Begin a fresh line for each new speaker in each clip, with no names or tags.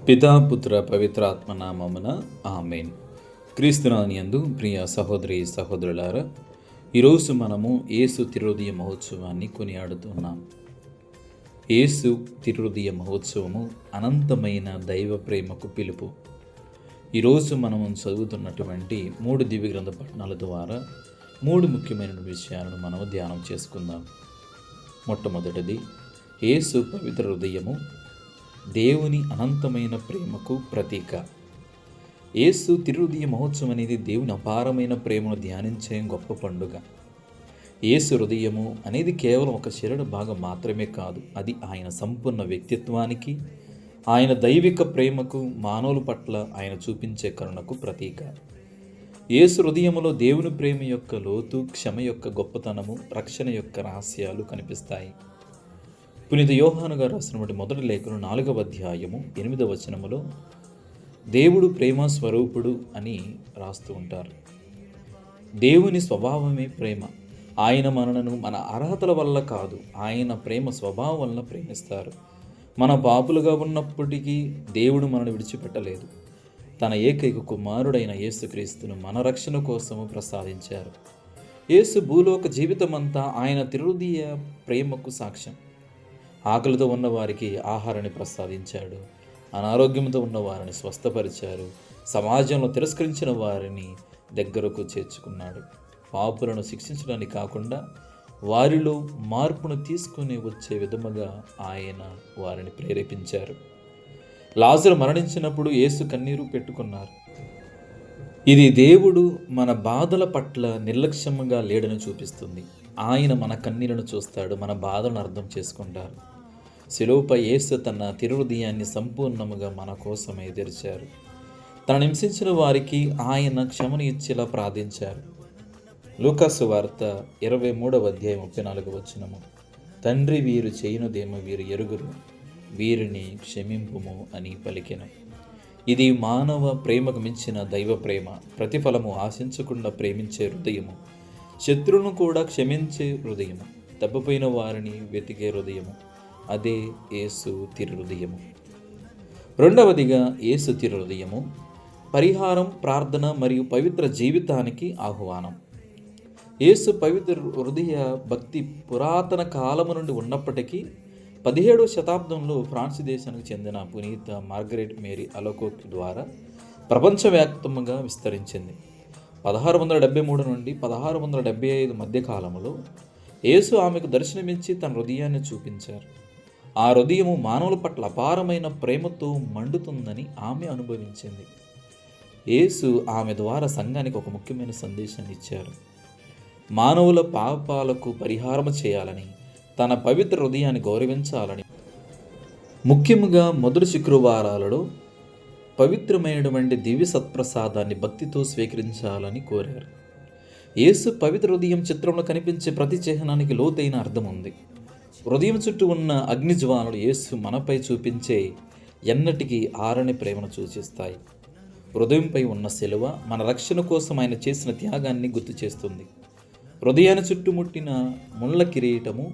పితా పుత్ర పవిత్ర ఆత్మ నామమున ఆమేన్. క్రీస్తునానియందు ప్రియ సహోదరి సహోదరులారా, ఈరోజు మనము యేసు తిరుహృదయ మహోత్సవాన్ని కొనియాడుతున్నాం. యేసు తిరుహృదయ మహోత్సవము అనంతమైన దైవ ప్రేమకు పిలుపు. ఈరోజు మనము చదువుతున్నటువంటి 3 దివ్య గ్రంథ పఠనాల ద్వారా 3 ముఖ్యమైన విషయాలను మనము ధ్యానం చేసుకుందాం. మొట్టమొదటిది, యేసు పవిత్ర హృదయము దేవుని అనంతమైన ప్రేమకు ప్రతీక. యేసు తిరుహృదయ మహోత్సవం అనేది దేవుని అపారమైన ప్రేమను ధ్యానించే గొప్ప పండుగ. యేసు హృదయము అనేది కేవలం ఒక శరీర భాగం మాత్రమే కాదు, అది ఆయన సంపూర్ణ వ్యక్తిత్వానికి, ఆయన దైవిక ప్రేమకు, మానవుల పట్ల ఆయన చూపించే కరుణకు ప్రతీక. యేసు హృదయములో దేవుని ప్రేమ యొక్క లోతు, క్షమ యొక్క గొప్పతనము, రక్షణ యొక్క రహస్యాలు కనిపిస్తాయి. పునీత యోహాను గారు రాసినటువంటి మొదటి లేఖను 4వ అధ్యాయము 8వ వచనములో దేవుడు ప్రేమ స్వరూపుడు అని రాస్తూ ఉంటారు. దేవుని స్వభావమే ప్రేమ. ఆయన మనలను మన అర్హతల వల్ల కాదు, ఆయన ప్రేమ స్వభావం వల్ల ప్రేమిస్తారు. మన పాపులుగా ఉన్నప్పటికీ దేవుడు మనను విడిచిపెట్టలేదు. తన ఏకైక కుమారుడైన యేసుక్రీస్తును మన రక్షణ కోసము ప్రసాదించారు. యేసు భూలోక జీవితమంతా ఆయన తిరుహృదయ ప్రేమకు సాక్ష్యం. ఆకలితో ఉన్నవారికి ఆహారాన్ని ప్రసాదించాడు, అనారోగ్యంతో ఉన్నవారిని స్వస్థపరిచారు, సమాజంలో తిరస్కరించిన వారిని దగ్గరకు చేర్చుకున్నాడు. పాపులను శిక్షించడానికి కాకుండా వారిలో మార్పును తీసుకుని వచ్చే విధముగా ఆయన వారిని ప్రేరేపించారు. లాజరు మరణించినప్పుడు యేసు కన్నీరు పెట్టుకున్నారు. ఇది దేవుడు మన బాధల పట్ల నిర్లక్ష్యంగా లేడని చూపిస్తుంది. ఆయన మన కన్నీళ్లను చూస్తాడు, మన బాధలను అర్థం చేసుకుంటారు. శిలువపై యేసు తన తిరుహృదయాన్ని సంపూర్ణముగా మన కోసమే తెరిచారు. తనను హింసించిన వారికి ఆయన క్షమను ఇచ్చేలా ప్రార్థించారు. లూకాసు వార్త 23వ అధ్యాయం 34వ వచనము, తండ్రి వీరు చేయునదేమో వీరు ఎరుగురు, వీరిని క్షమింపుము అని పలికెను. ఇది మానవ ప్రేమకు మించిన దైవ ప్రేమ. ప్రతిఫలము ఆశించకుండా ప్రేమించే హృదయము, శత్రువులను కూడా క్షమించే హృదయము, తప్పిపోయిన వారిని వెతికే హృదయము, అదే యేసు తిరుహృదయము. రెండవదిగా, యేసు తిరుహృదయము పరిహారం, ప్రార్థన మరియు పవిత్ర జీవితానికి ఆహ్వానం. యేసు పవిత్ర హృదయ భక్తి పురాతన కాలము నుండి ఉన్నప్పటికీ 17వ శతాబ్దంలో ఫ్రాన్స్ దేశానికి చెందిన పునీత మార్గరెట్ మేరీ అలకోక్ ద్వారా ప్రపంచవ్యాప్తంగా విస్తరించింది. 1673 నుండి 1675 మధ్య కాలంలో యేసు ఆమెకు దర్శనమిచ్చి తన హృదయాన్ని చూపించారు. ఆ హృదయము మానవుల పట్ల అపారమైన ప్రేమతో మండుతుందని ఆమె అనుభవించింది. యేసు ఆమె ద్వారా సంఘానికి ఒక ముఖ్యమైన సందేశాన్ని ఇచ్చారు. మానవుల పాపాలకు పరిహారం చేయాలని, తన పవిత్ర హృదయాన్ని గౌరవించాలని, ముఖ్యంగా మొదటి శుక్రవారాలలో పవిత్రమైనటువంటి దివ్య సత్ప్రసాదాన్ని భక్తితో స్వీకరించాలని కోరారు. యేసు పవిత్ర హృదయం చిత్రంలో కనిపించే ప్రతి చిహ్నానికి లోతైన అర్థం ఉంది. హృదయం చుట్టూ ఉన్న అగ్నిజ్వాలలు యేసు మనపై చూపించే ఎన్నటికీ ఆరని ప్రేమను సూచిస్తాయి. హృదయంపై ఉన్న శిలువ మన రక్షణ కోసం ఆయన చేసిన త్యాగాన్ని గుర్తు చేస్తుంది. హృదయాన్ని చుట్టుముట్టిన ముళ్ళ కిరీటము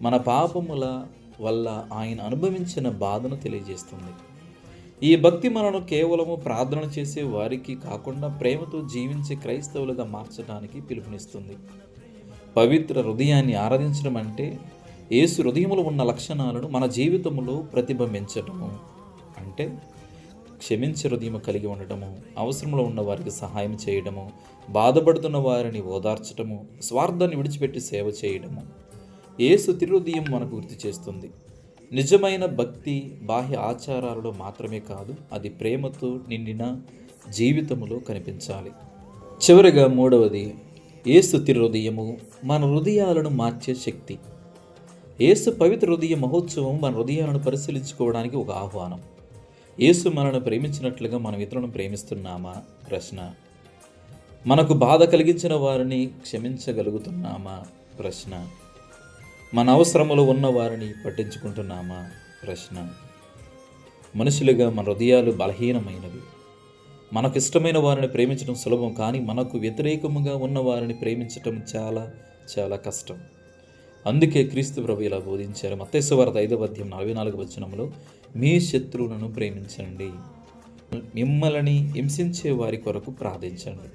మన పాపముల వల్ల ఆయన అనుభవించిన బాధను తెలియజేస్తుంది. ఈ భక్తి మనను కేవలము ప్రార్థన చేసే వారికి కాకుండా ప్రేమతో జీవించే క్రైస్తవులుగా మార్చడానికి పిలుపునిస్తుంది. పవిత్ర హృదయాన్ని ఆరాధించడం అంటే యేసు హృదయములో ఉన్న లక్షణాలను మన జీవితంలో ప్రతిబింబించటము. అంటే క్షమించే హృదయం కలిగి ఉండటము, అవసరంలో ఉన్న వారికి సహాయం చేయడము, బాధపడుతున్న వారిని ఓదార్చటము, స్వార్థాన్ని విడిచిపెట్టి సేవ చేయడము. యేసు తిరుహృదయం మనకు గుర్తు చేస్తుంది. నిజమైన భక్తి బాహ్య ఆచారాలలో మాత్రమే కాదు, అది ప్రేమతో నిండిన జీవితములో కనిపించాలి. చివరిగా మూడవది, యేసు తిరుహృదయము మన హృదయాలను మార్చే శక్తి. యేసు పవిత్ర హృదయ మహోత్సవం మన హృదయాలను పరిశీలించుకోవడానికి ఒక ఆహ్వానం. యేసు మనను ప్రేమించినట్లుగా మనం ఇతరులను ప్రేమిస్తున్నామా? ప్రశ్న. మనకు బాధ కలిగించిన వారిని క్షమించగలుగుతున్నామా? ప్రశ్న. మన అవసరములో ఉన్న వారిని పట్టించుకుంటున్నామా? ప్రశ్న. మనుషులుగా మన హృదయాలు బలహీనమైనవి. మనకు ఇష్టమైన వారిని ప్రేమించడం సులభం, కానీ మనకు వ్యతిరేకముగా ఉన్న వారిని ప్రేమించటం చాలా చాలా కష్టం. అందుకే క్రీస్తు ప్రభు ఇలా బోధించారు. మత్తయి సువార్త 5వ అధ్యాయం 44వ వచనంలో, మీ శత్రువులను ప్రేమించండి, మిమ్మల్ని హింసించే వారి కొరకు ప్రార్థించండి.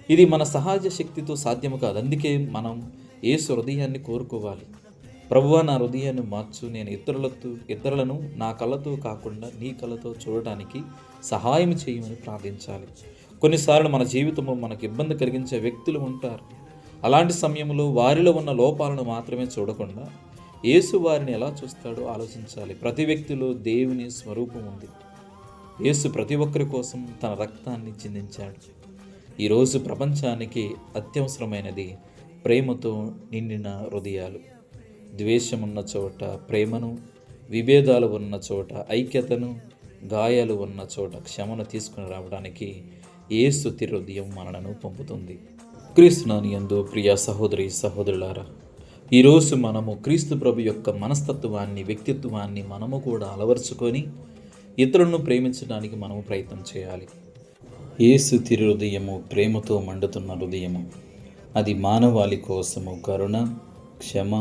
ఇది మన సహజ శక్తితో సాధ్యము కాదు. అందుకే మనం యేసు హృదయాన్ని కోరుకోవాలి. ప్రభువా, నా హృదయాన్ని మార్చు, నేను ఇతరులను నా కళ్ళతో కాకుండా నీ కళ్ళతో చూడటానికి సహాయం చేయమని ప్రార్థించాలి. కొన్నిసార్లు మన జీవితంలో మనకు ఇబ్బంది కలిగించే వ్యక్తులు ఉంటారు. అలాంటి సమయంలో వారిలో ఉన్న లోపాలను మాత్రమే చూడకుండా యేసు వారిని ఎలా చూస్తాడో ఆలోచించాలి. ప్రతి వ్యక్తిలో దేవుని స్వరూపం ఉంది. యేసు ప్రతి ఒక్కరి కోసం తన రక్తాన్ని చిందించాడు. ఈరోజు ప్రపంచానికి అత్యవసరమైనది ప్రేమతో నిండిన హృదయాలు. ద్వేషం ఉన్న చోట ప్రేమను, విభేదాలు ఉన్న చోట ఐక్యతను, గాయాలు ఉన్న చోట క్షమను తీసుకుని రావడానికి యేసు హృదయం మనలను పంపుతుంది. క్రీస్తునాని యందు ప్రియ సహోదరి సహోదరులారా, ఈరోజు మనము క్రీస్తు ప్రభు యొక్క మనస్తత్వాన్ని, వ్యక్తిత్వాన్ని మనము కూడా అలవర్చుకొని ఇతరులను ప్రేమించడానికి మనము ప్రయత్నం చేయాలి. యేసు హృదయము ప్రేమతో మండుతున్న హృదయము. అది మానవాళి కోసము కరుణ, క్షమ,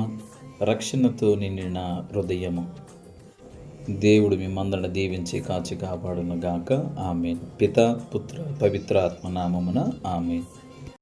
రక్షణతో నిండిన హృదయము. దేవుడు మిమ్మందరిని దీవించి కాచి కాపాడును గాక. ఆమేన్. పిత, పుత్ర, పవిత్ర ఆత్మ నామమున ఆమేన్.